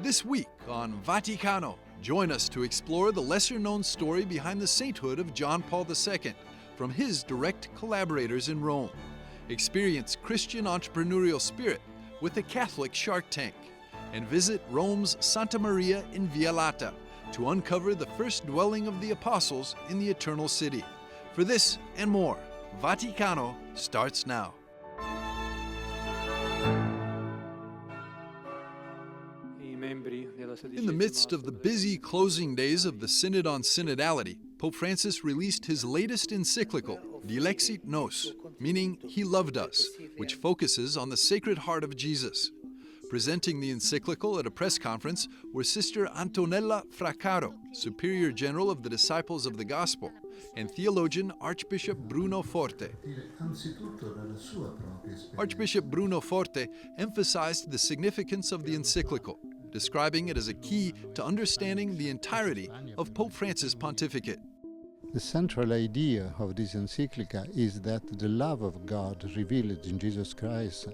This week on Vaticano, join us to explore the lesser-known story behind the sainthood of John Paul II from his direct collaborators in Rome. Experience Christian entrepreneurial spirit with a Catholic Shark Tank, and visit Rome's Santa Maria in Via Lata to uncover the first dwelling of the apostles in the Eternal City. For this and more, Vaticano starts now. In the midst of the busy closing days of the Synod on Synodality, Pope Francis released his latest encyclical, Dilexit Nos, meaning He Loved Us, which focuses on the Sacred Heart of Jesus. Presenting the encyclical at a press conference were Sister Antonella Fraccaro, Superior General of the Disciples of the Gospel, and theologian Archbishop Bruno Forte. Archbishop Bruno Forte emphasized the significance of the encyclical, describing it as a key to understanding the entirety of Pope Francis' pontificate. The central idea of this encyclical is that the love of God revealed in Jesus Christ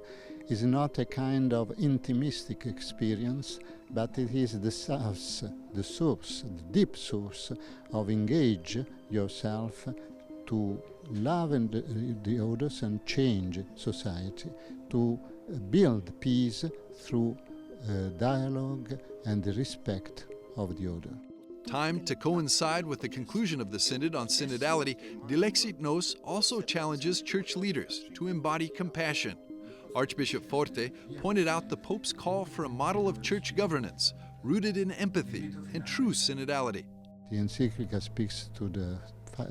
is not a kind of intimistic experience, but it is the source, the deep source of engage yourself to love the others and change society, to build peace through dialogue and the respect of the other. Timed to coincide with the conclusion of the Synod on Synodality, Dilexit Nos also challenges church leaders to embody compassion. Archbishop Forte pointed out the Pope's call for a model of church governance rooted in empathy and true synodality. The encyclical speaks to the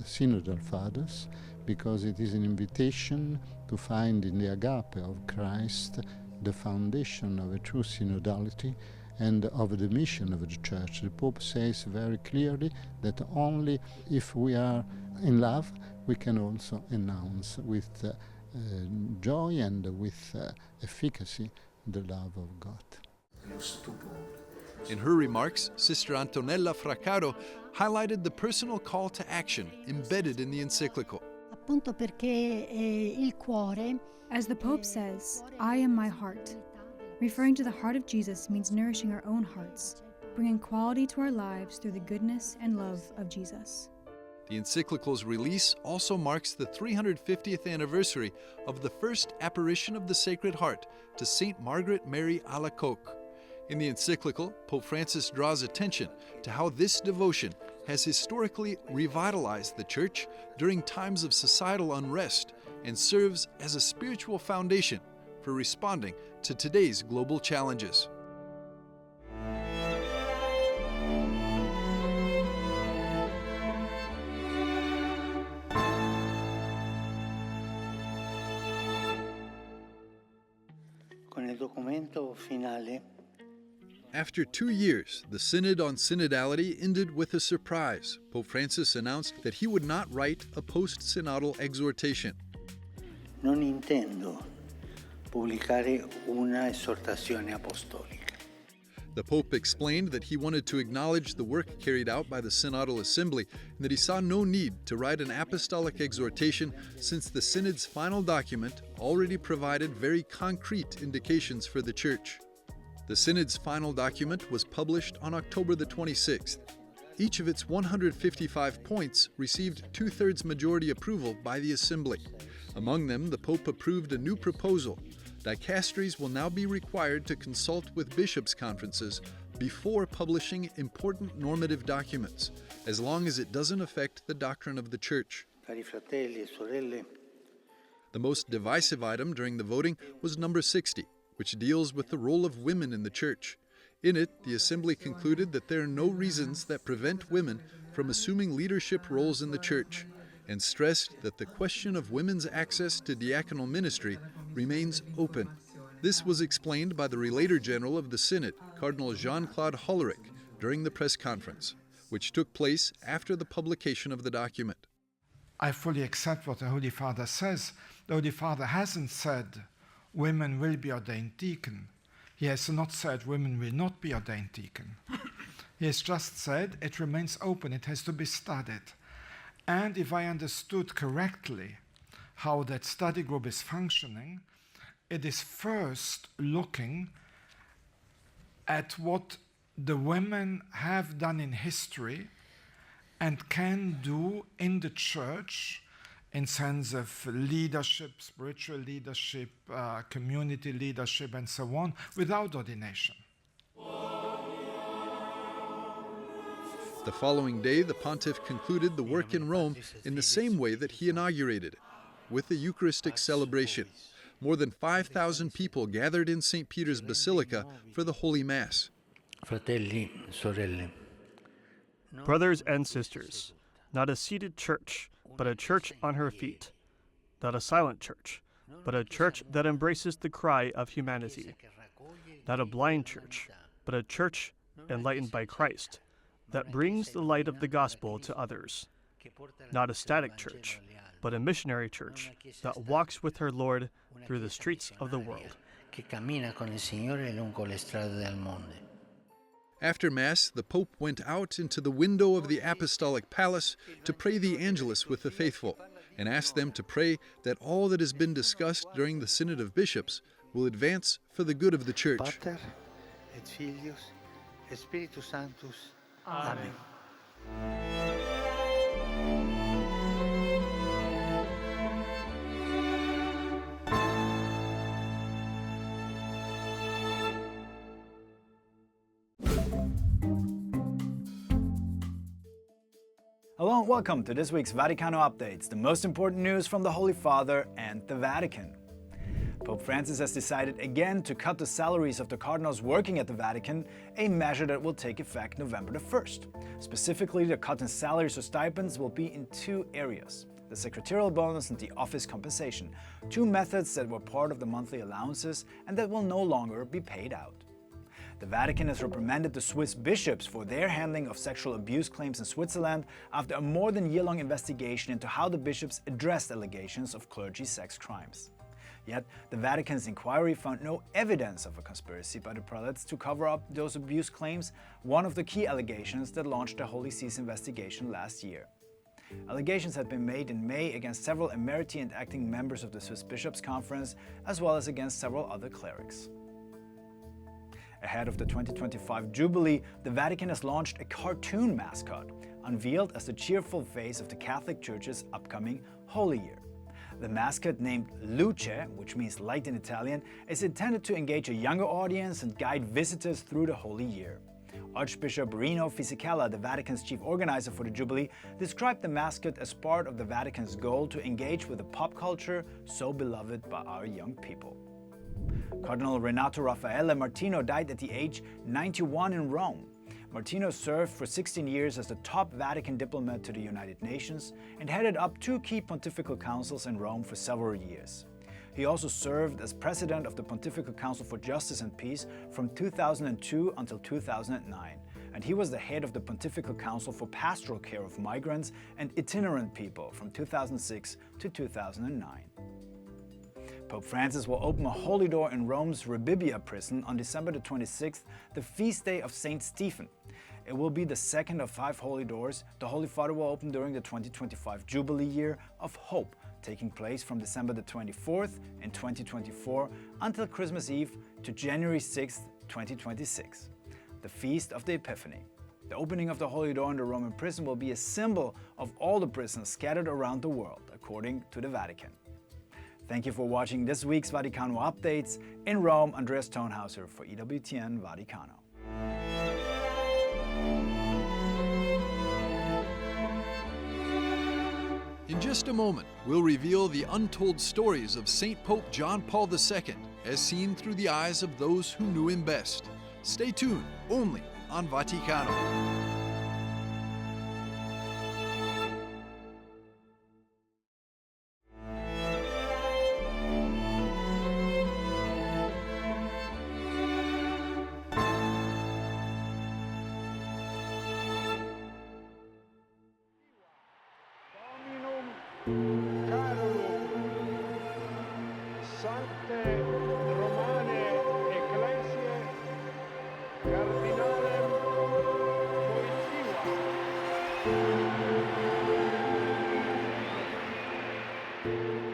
synodal fathers because it is an invitation to find in the agape of Christ the foundation of a true synodality and of the mission of the Church. The Pope says very clearly that only if we are in love, we can also announce with joy and with efficacy the love of God. In her remarks, Sister Antonella Fraccaro highlighted the personal call to action embedded in the encyclical. As the Pope says, I am my heart. Referring to the heart of Jesus means nourishing our own hearts, bringing quality to our lives through the goodness and love of Jesus. The encyclical's release also marks the 350th anniversary of the first apparition of the Sacred Heart to Saint Margaret Mary Alacoque. In the encyclical, Pope Francis draws attention to how this devotion has historically revitalized the Church during times of societal unrest and serves as a spiritual foundation for responding to today's global challenges. Con il documento finale. After 2 years, the Synod on Synodality ended with a surprise. Pope Francis announced that he would not write a post-synodal exhortation. Non intendo pubblicare una esortazione apostolica. The Pope explained that he wanted to acknowledge the work carried out by the Synodal Assembly and that he saw no need to write an apostolic exhortation since the Synod's final document already provided very concrete indications for the Church. The Synod's final document was published on October the 26th. Each of its 155 points received 2/3 majority approval by the Assembly. Among them, the Pope approved a new proposal. Dicasteries will now be required to consult with bishops' conferences before publishing important normative documents, as long as it doesn't affect the doctrine of the Church. Cari fratelli e sorelle, The most divisive item during the voting was number 60, which deals with the role of women in the Church. In it, the Assembly concluded that there are no reasons that prevent women from assuming leadership roles in the Church, and stressed that the question of women's access to diaconal ministry remains open. This was explained by the Relator General of the Synod, Cardinal Jean-Claude Hollerich, during the press conference, which took place after the publication of the document. I fully accept what the Holy Father says. The Holy Father hasn't said women will be ordained deacon. He has not said women will not be ordained deacon. He has just said it remains open, it has to be studied. And if I understood correctly how that study group is functioning, it is first looking at what the women have done in history and can do in the church in sense of leadership, spiritual leadership, community leadership, and so on, without ordination. The following day, the pontiff concluded the work in Rome in the same way that he inaugurated it, with a Eucharistic celebration. More than 5,000 people gathered in St. Peter's Basilica for the Holy Mass. Fratelli, sorelle. Brothers and sisters, not a seated church, but a church on her feet. Not a silent church, but a church that embraces the cry of humanity. Not a blind church, but a church enlightened by Christ, that brings the light of the gospel to others. Not a static church, but a missionary church that walks with her Lord through the streets of the world. After Mass, the Pope went out into the window of the Apostolic Palace to pray the Angelus with the faithful and asked them to pray that all that has been discussed during the Synod of Bishops will advance for the good of the Church. Pater et Filius et Spiritus Sanctus. Amen. Hello and welcome to this week's Vaticano Updates, the most important news from the Holy Father and the Vatican. Pope Francis has decided again to cut the salaries of the cardinals working at the Vatican, a measure that will take effect November the 1st. Specifically, the cut in salaries or stipends will be in two areas: the secretarial bonus and the office compensation, two methods that were part of the monthly allowances and that will no longer be paid out. The Vatican has reprimanded the Swiss bishops for their handling of sexual abuse claims in Switzerland after a more than year-long investigation into how the bishops addressed allegations of clergy sex crimes. Yet, the Vatican's inquiry found no evidence of a conspiracy by the prelates to cover up those abuse claims, one of the key allegations that launched the Holy See's investigation last year. Allegations had been made in May against several emeriti and acting members of the Swiss Bishops' Conference, as well as against several other clerics. Ahead of the 2025 Jubilee, the Vatican has launched a cartoon mascot, unveiled as the cheerful face of the Catholic Church's upcoming Holy Year. The mascot, named Luce, which means light in Italian, is intended to engage a younger audience and guide visitors through the Holy Year. Archbishop Rino Fisichella, the Vatican's chief organizer for the Jubilee, described the mascot as part of the Vatican's goal to engage with the pop culture so beloved by our young people. Cardinal Renato Raffaele Martino died at the age 91 in Rome. Martino served for 16 years as the top Vatican diplomat to the United Nations and headed up two key pontifical councils in Rome for several years. He also served as president of the Pontifical Council for Justice and Peace from 2002 until 2009, and he was the head of the Pontifical Council for Pastoral Care of Migrants and Itinerant People from 2006 to 2009. Pope Francis will open a holy door in Rome's Rebibbia prison on December the 26th, the feast day of Saint Stephen. It will be the second of 5 holy doors the Holy Father will open during the 2025 Jubilee Year of Hope, taking place from December the 24th in 2024 until Christmas Eve to January 6th, 2026, the Feast of the Epiphany. The opening of the holy door in the Roman prison will be a symbol of all the prisons scattered around the world, according to the Vatican. Thank you for watching this week's Vaticano Updates. In Rome, Andreas Tonhauser for EWTN Vaticano. In just a moment, we'll reveal the untold stories of Saint Pope John Paul II as seen through the eyes of those who knew him best. Stay tuned, only on Vaticano.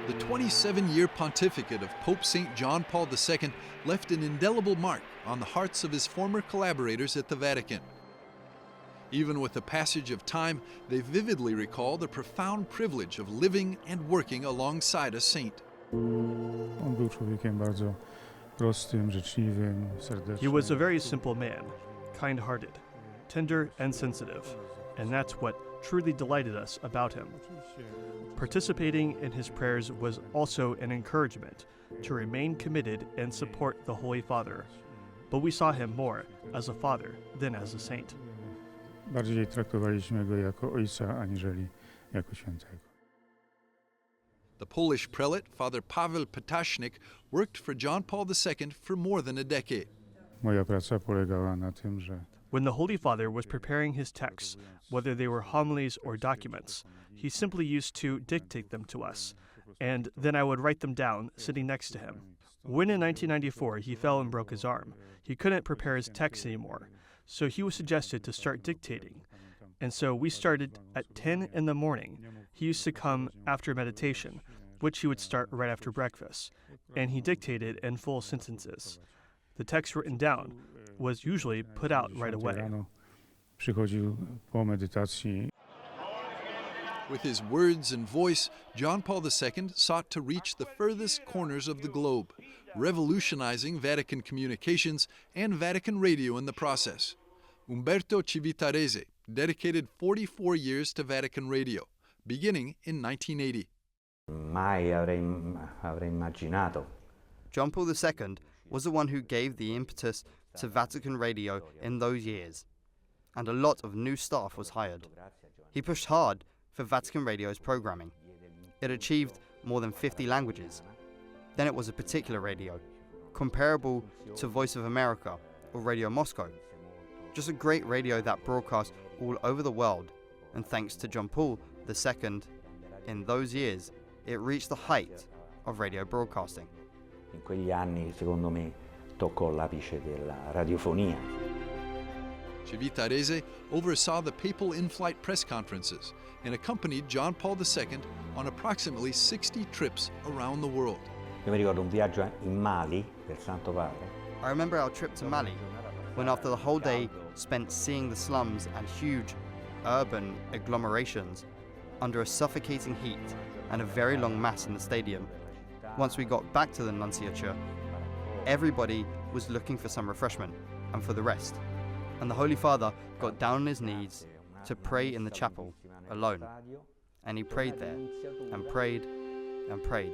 The 27-year pontificate of Pope St. John Paul II left an indelible mark on the hearts of his former collaborators at the Vatican. Even with the passage of time, they vividly recall the profound privilege of living and working alongside a saint. He was a very simple man, kind-hearted, tender and sensitive, and that's what truly delighted us about him. Participating in his prayers was also an encouragement to remain committed and support the Holy Father, but we saw him more as a father than as a saint. Bardziej traktowaliśmy go jako ojca aniżeli jako świętego. The Polish prelate, Father Paweł Patashnik, worked for John Paul II for more than a decade. Moja praca polegała na tym, że When the Holy Father was preparing his texts, whether they were homilies or documents, he simply used to dictate them to us, and then I would write them down sitting next to him. When in 1994 he fell and broke his arm, he couldn't prepare his texts anymore, so he was suggested to start dictating. And so we started at 10 in the morning. He used to come after meditation, which he would start right after breakfast, and he dictated in full sentences. The text written down was usually put out right away. rano przychodził po medytacji. With his words and voice, John Paul II sought to reach the furthest corners of the globe, revolutionizing Vatican communications and Vatican radio in the process. Umberto Civitarese dedicated 44 years to Vatican radio, beginning in 1980. Mai avrei immaginato. John Paul II was the one who gave the impetus to Vatican radio in those years, and a lot of new staff was hired. He pushed hard for Vatican radio's programming. It achieved more than 50 languages. Then it was a particular radio, comparable to Voice of America or Radio Moscow. Just a great radio that broadcast all over the world, and thanks to John Paul II, in those years, it reached the height of radio broadcasting. In quegli anni, secondo me, toccò l'apice della radiofonia. Civitarese oversaw the papal in-flight press conferences and accompanied John Paul II on approximately 60 trips around the world. Io mi ricordo un viaggio in Mali del Santo Padre. I remember our trip to Mali, when after the whole day spent seeing the slums and huge urban agglomerations under a suffocating heat and a very long mass in the stadium, once we got back to the nunciature, everybody was looking for some refreshment and for the rest. And the Holy Father got down on his knees to pray in the chapel alone. And he prayed there and prayed and prayed.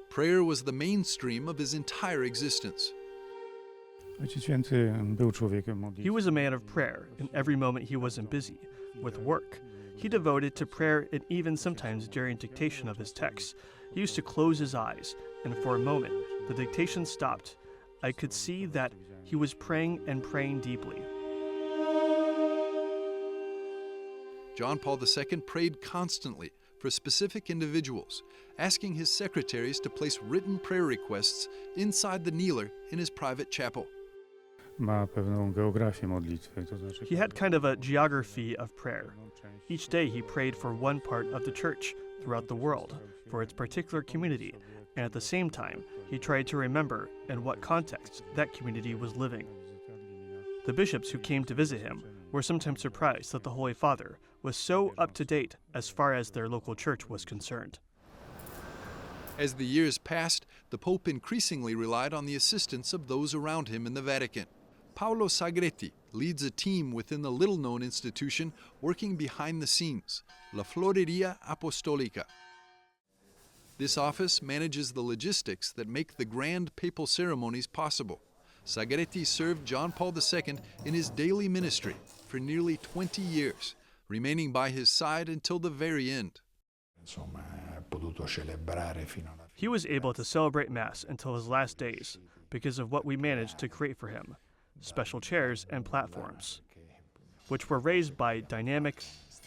Prayer was the mainstream of his entire existence. Ojciec Święty był człowiekiem He modlitwy. was a man of prayer in every moment he wasn't busy with work. He devoted to prayer, and even sometimes during dictation of his texts, he used to close his eyes, and for a moment, the dictation stopped. I could see that he was praying and praying deeply. John Paul II prayed constantly for specific individuals, asking his secretaries to place written prayer requests inside the kneeler in his private chapel. Ma pewną geografię modlitwy, to znaczy He had kind of a geography of prayer. Each day he prayed for one part of the church throughout the world, for its particular community, and at the same time, he tried to remember in what context that community was living. The bishops who came to visit him were sometimes surprised that the Holy Father was so up to date as far as their local church was concerned. As the years passed, the Pope increasingly relied on the assistance of those around him in the Vatican. Paolo Sagretti leads a team within the little-known institution working behind the scenes, La Floreria Apostolica. This office manages the logistics that make the grand papal ceremonies possible. Sagretti served John Paul II in his daily ministry for nearly 20 years, remaining by his side until the very end. He was able to celebrate Mass until his last days because of what we managed to create for him, special chairs and platforms, which were raised by dynamic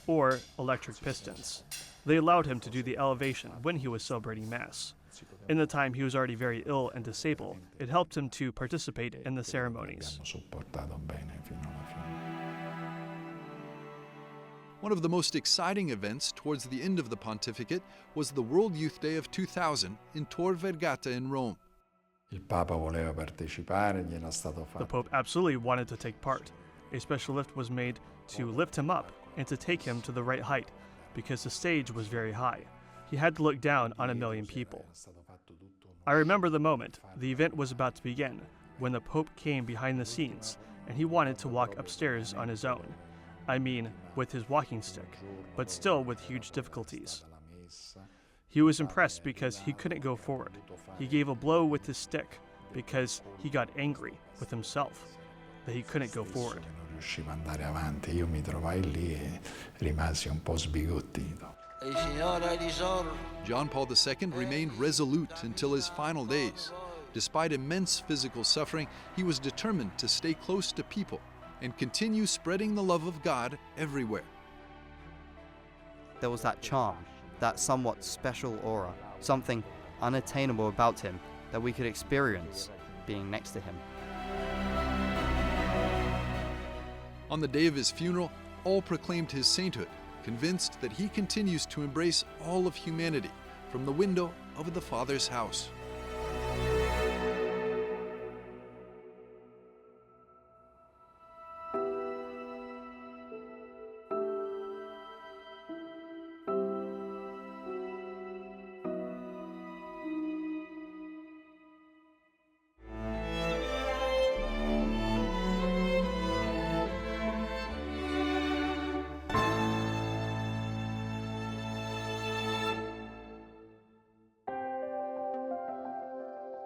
or electric pistons. They allowed him to do the elevation when he was celebrating Mass. In the time he was already very ill and disabled, it helped him to participate in the ceremonies. One of the most exciting events towards the end of the pontificate was the World Youth Day of 2000 in Tor Vergata in Rome. Il Papa voleva partecipare, gliela stato fatto. The Pope absolutely wanted to take part. A special lift was made to lift him up and to take him to the right height, because the stage was very high. He had to look down on 1 million people. I remember the moment the event was about to begin, when the Pope came behind the scenes, and he wanted to walk upstairs on his own. I mean, with his walking stick, but still with huge difficulties. He was impressed because he couldn't go forward. He gave a blow with his stick because he got angry with himself that he couldn't go forward. Non riuscivo ad andare avanti, io mi trovai lì e rimasi un po' sbigottito. John Paul II remained resolute until his final days. Despite immense physical suffering, he was determined to stay close to people and continue spreading the love of God everywhere. There was that charm, that somewhat special aura, something unattainable about him that we could experience being next to him. On the day of his funeral, all proclaimed his sainthood, convinced that he continues to embrace all of humanity from the window of the Father's house.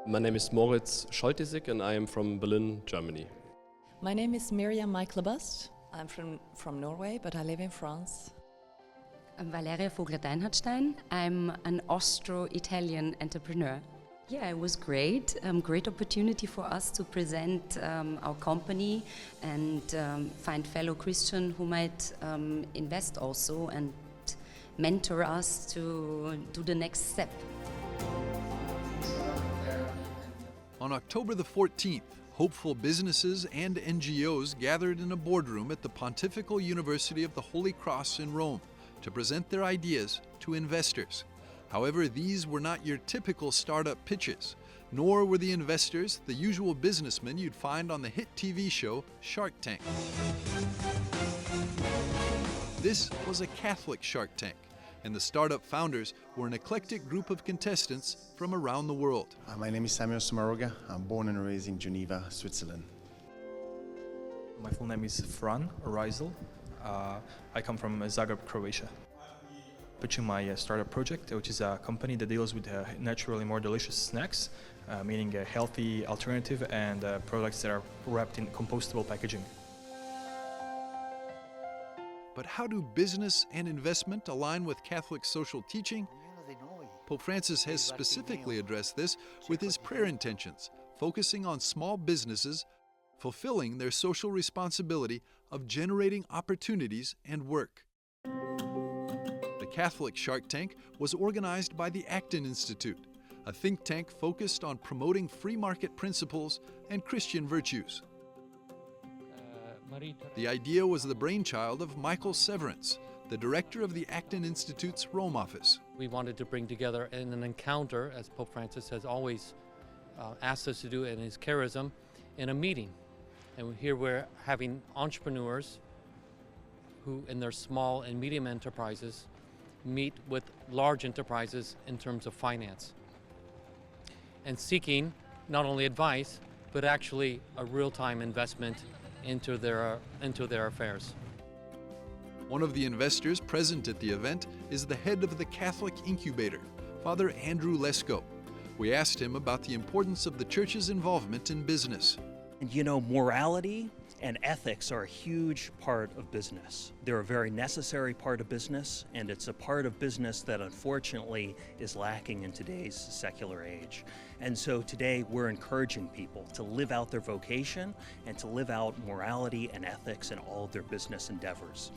My name is Moritz Scholtisig and I am from Berlin, Germany. My name is Miriam Michaelbust. I'm from Norway, but I live in France. I'm Valeria Vogler-Deinhardstein. I'm an Austro-Italian entrepreneur. Yeah, it was great. Great opportunity for us to present our company and find fellow Christians who might invest also and mentor us to do the next step. On October the 14th, hopeful businesses and NGOs gathered in a boardroom at the Pontifical University of the Holy Cross in Rome to present their ideas to investors. However, these were not your typical startup pitches, nor were the investors the usual businessmen you'd find on the hit TV show Shark Tank. This was a Catholic Shark Tank, and the startup founders were an eclectic group of contestants from around the world. My name is Samuel Samaroga. I'm born and raised in Geneva, Switzerland. My full name is Fran Reisel. I come from Zagreb, Croatia. Pitching my startup project, which is a company that deals with naturally more delicious snacks, meaning a healthy alternative and products that are wrapped in compostable packaging. But how do business and investment align with Catholic social teaching? Pope Francis has specifically addressed this with his prayer intentions, focusing on small businesses fulfilling their social responsibility of generating opportunities and work. The Catholic Shark Tank was organized by the Acton Institute, a think tank focused on promoting free market principles and Christian virtues. The idea was the brainchild of Michael Severance, the director of the Acton Institute's Rome office. We wanted to bring together in an encounter, as Pope Francis has always asked us to do in his charism, in a meeting. And here we're having entrepreneurs who, in their small and medium enterprises, meet with large enterprises in terms of finance. And seeking not only advice, but actually a real-time investment into their affairs. One of the investors present at the event is the head of the Catholic Incubator, Father Andrew Lesko. We asked him about the importance of the Church's involvement in business. And you know, morality and ethics are a huge part of business. They're a very necessary part of business, and it's a part of business that unfortunately is lacking in today's secular age. And so today we're encouraging people to live out their vocation and to live out morality and ethics in all of their business endeavors.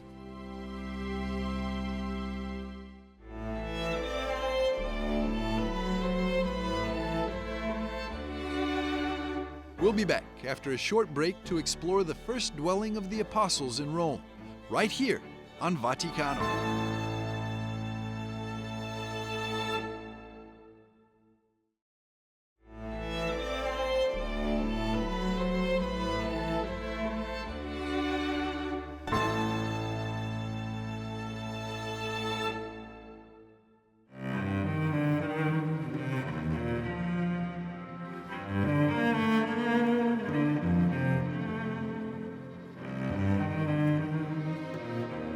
We'll be back after a short break to explore the first dwelling of the apostles in Rome, right here on Vaticano.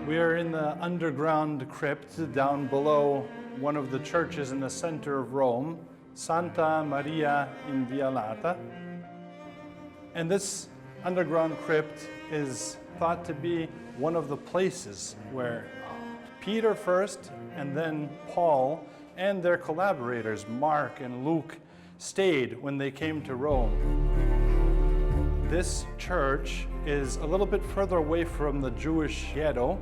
We are in the underground crypt down below one of the churches in the center of Rome, Santa Maria Inviolata. And this underground crypt is thought to be one of the places where Peter first and then Paul and their collaborators, Mark and Luke, stayed when they came to Rome. This church is a little bit further away from the Jewish ghetto.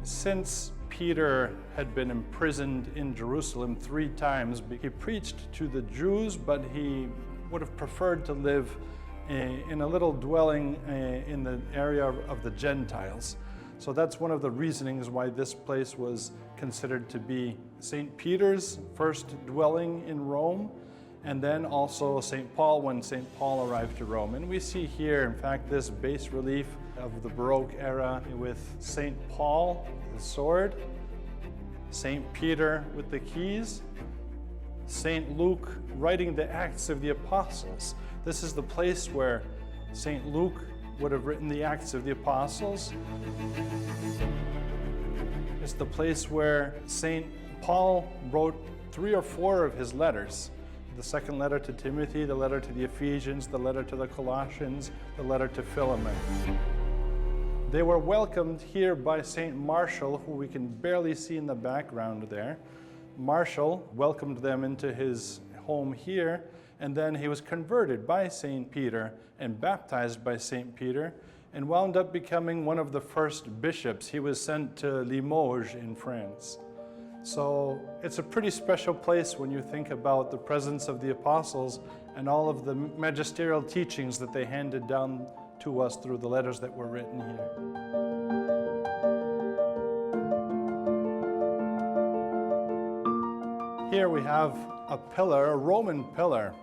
Since Peter had been imprisoned in Jerusalem 3 times, he preached to the Jews, but he would have preferred to live in a little dwelling in the area of the Gentiles. So that's one of the reasonings why this place was considered to be St. Peter's first dwelling in Rome, and then also St. Paul when St. Paul arrived to Rome. And we see here, in fact, this bas relief of the Baroque era with St. Paul, the sword, St. Peter with the keys, St. Luke writing the Acts of the Apostles. This is the place where St. Luke would have written the Acts of the Apostles. It's the place where St. Paul wrote 3 or 4 of his letters. The second letter to Timothy, the letter to the Ephesians, the letter to the Colossians, the letter to Philemon. They were welcomed here by St. Martial, who we can barely see in the background there. Martial welcomed them into his home here, and then he was converted by St. Peter and baptized by St. Peter, and wound up becoming one of the first bishops. He was sent to Limoges in France. So it's a pretty special place when you think about the presence of the apostles and all of the magisterial teachings that they handed down to us through the letters that were written here. Here we have a pillar, a Roman pillar,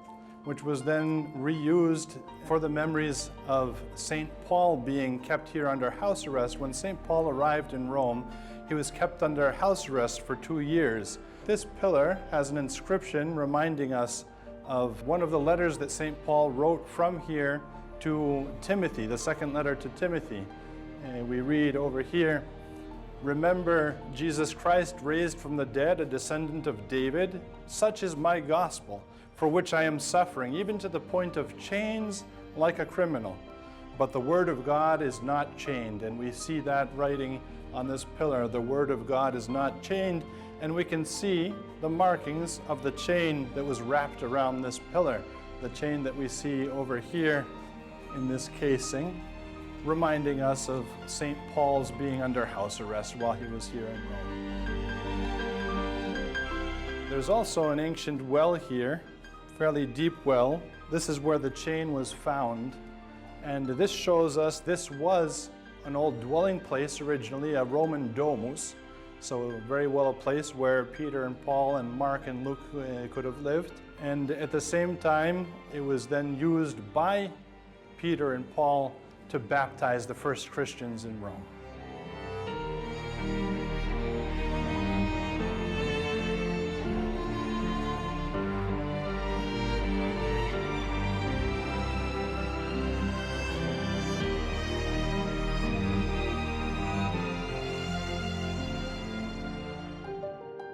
which was then reused for the memories of St. Paul being kept here under house arrest. When St. Paul arrived in Rome, he was kept under house arrest for 2 years. This pillar has an inscription reminding us of one of the letters that St. Paul wrote from here to Timothy, the second letter to Timothy. And we read over here, "Remember Jesus Christ raised from the dead, a descendant of David. Such is my gospel, for which I am suffering, even to the point of chains like a criminal. But the word of God is not chained." And we see that writing on this pillar, the word of God is not chained, and we can see the markings of the chain that was wrapped around this pillar, the chain that we see over here in this casing, reminding us of St. Paul's being under house arrest while he was here in Rome. There's also an ancient well here, fairly deep well. This is where the chain was found, and this shows us this was an old dwelling place originally, a Roman domus, so very well a place where Peter and Paul and Mark and Luke could have lived. And at the same time, it was then used by Peter and Paul to baptize the first Christians in Rome.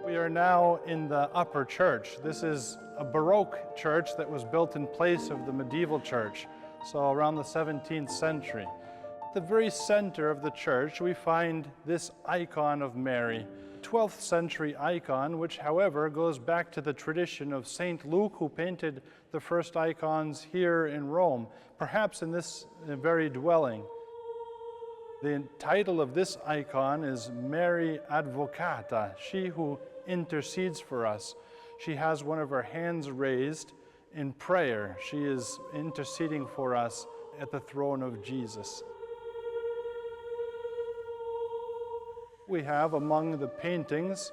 We are now in the upper church. This is a Baroque church that was built in place of the medieval church, so around the 17th century. At the very center of the church, we find this icon of Mary, 12th century icon, which, however, goes back to the tradition of St. Luke, who painted the first icons here in Rome, perhaps in this very dwelling. The title of this icon is Mary Advocata, she who intercedes for us. She has one of her hands raised, in prayer. She is interceding for us at the throne of Jesus. We have among the paintings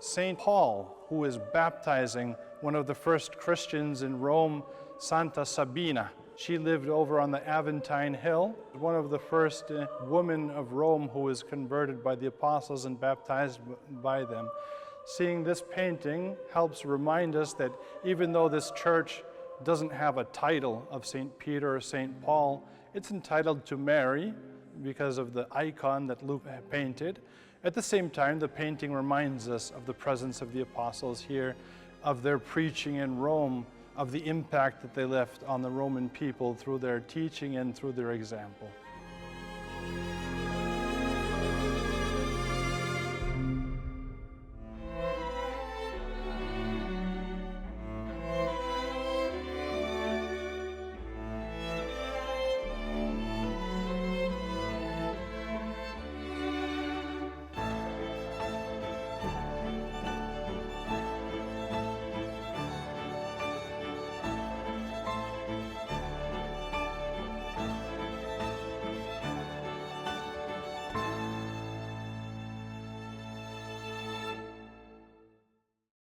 St. Paul, who is baptizing one of the first Christians in Rome, Santa Sabina. She lived over on the Aventine Hill, one of the first women of Rome who was converted by the apostles and baptized by them. Seeing this painting helps remind us that even though this church doesn't have a title of St. Peter or St. Paul, it's entitled to Mary because of the icon that Luke painted. At the same time, the painting reminds us of the presence of the apostles here, of their preaching in Rome, of the impact that they left on the Roman people through their teaching and through their example.